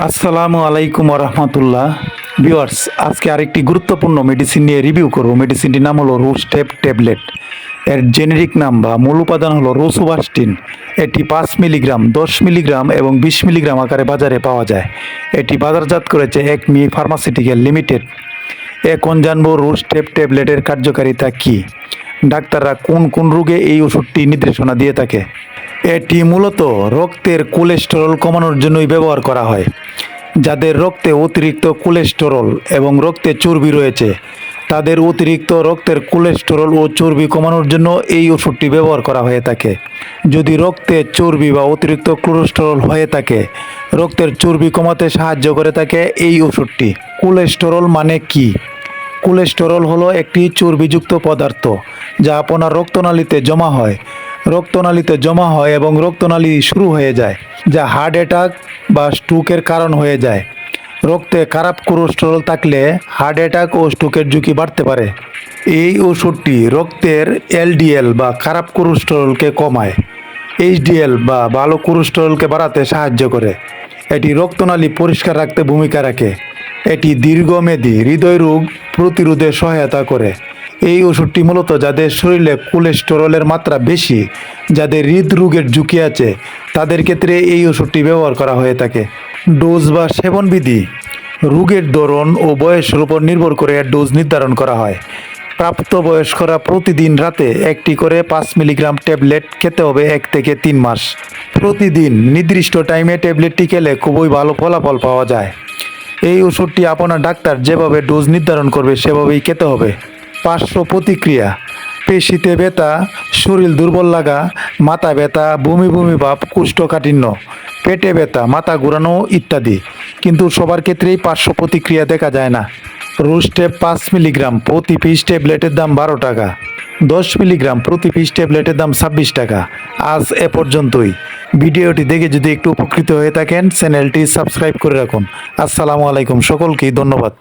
আসসালামু আলাইকুম রহমতুল্লাহ। ভিউয়ার্স, আজকে আরেকটি গুরুত্বপূর্ণ মেডিসিন নিয়ে রিভিউ করব। মেডিসিনটির নাম হলো রোস্টেপ ট্যাবলেট। এর জেনেরিক নাম বা মূল উপাদান হলো রোসুভাস্টিন। এটি 5 মিলিগ্রাম, 10 মিলিগ্রাম এবং 20 মিলিগ্রাম আকারে বাজারে পাওয়া যায়। এটি বাজারজাত করেছে একমি ফার্মাসিউটিক্যাল লিমিটেড। এখন জানবো রোস্টেপ ট্যাবলেটের কার্যকারিতা কী, ডাক্তাররা কোন কোন রোগে এই ওষুধটি নির্দেশনা দিয়ে থাকে। এটি মূলত রক্তের কোলেস্টেরল কমানোর জন্যই ব্যবহার করা হয়। যাদের রক্তে অতিরিক্ত কোলেস্টেরল এবং রক্তে চর্বি রয়েছে, তাদের অতিরিক্ত রক্তের কোলেস্টেরল ও চর্বি কমানোর জন্য এই ওষুধটি ব্যবহার করা হয়ে থাকে। যদি রক্তে চর্বি বা অতিরিক্ত কোলেস্টেরল হয়ে থাকে, রক্তের চর্বি কমাতে সাহায্য করে থাকে এই ওষুধটি। কোলেস্টেরল মানে কি? কোলেস্টেরল হলো একটি চর্বিযুক্ত পদার্থ যা আপনার রক্তনালীতে জমা হয় এবং রক্তনালী শুরু হয়ে যায়, যা হার্ট অ্যাটাক বা স্ট্রোকের কারণ হয়ে যায়। রক্তে খারাপ কোলেস্টেরল থাকলে হার্ট অ্যাটাক ও স্ট্রোকের ঝুঁকি বাড়তে পারে। এই ওষুধটি রক্তের এলডিএল বা খারাপ কোলেস্টেরলকে কমায়, এইচডিএল বা ভালো কোলেস্টেরলকে বাড়াতে সাহায্য করে। এটি রক্তনালী পরিষ্কার রাখতে ভূমিকা রাখে। এটি দীর্ঘমেয়াদী হৃদয় রোগ প্রতিরোধে সহায়তা করে। এই ওষুধটি মূলত যাদের শরীরে কোলেস্টেরলের মাত্রা বেশি, যাদের হৃদরোগের ঝুঁকি আছে, তাদের ক্ষেত্রে এই ওষুধটি ব্যবহার করা হয়ে থাকে। ডোজ বা সেবনবিধি রোগের ধরন ও বয়সের উপর নির্ভর করে এর ডোজ নির্ধারণ করা হয়। প্রাপ্তবয়স্করা প্রতিদিন রাতে একটি করে 5 মিলিগ্রাম ট্যাবলেট খেতে হবে 1 থেকে 3 মাস। প্রতিদিন নির্দিষ্ট টাইমে ট্যাবলেটটি খেলে খুবই ভালো ফলাফল পাওয়া যায়। এই ওষুধটি আপনার ডাক্তার যেভাবে ডোজ নির্ধারণ করবে সেভাবেই খেতে হবে। পার্শ্ব প্রতিক্রিয়া: পেশিতে ব্যথা, শরীর দুর্বল লাগা, মাথা ব্যথা, বমি বমি ভাব, কোষ্ঠকাঠিন্য, পেটে ব্যথা, মাথা ঘোরানো ইত্যাদি। কিন্তু সবার ক্ষেত্রেই পার্শ্ব প্রতিক্রিয়া দেখা যায় না। রোস্টেপ 5 মিলিগ্রাম প্রতি পিস ট্যাবলেটের দাম 12 টাকা, 10 মিলিগ্রাম প্রতি পিস ট্যাবলেটের দাম 26 টাকা। আজ এ পর্যন্তই। ভিডিওটি দেখে যদি একটু উপকৃত হয়ে থাকেন, চ্যানেলটি সাবস্ক্রাইব করে রাখুন। আসসালামু আলাইকুম, সকলকেই ধন্যবাদ।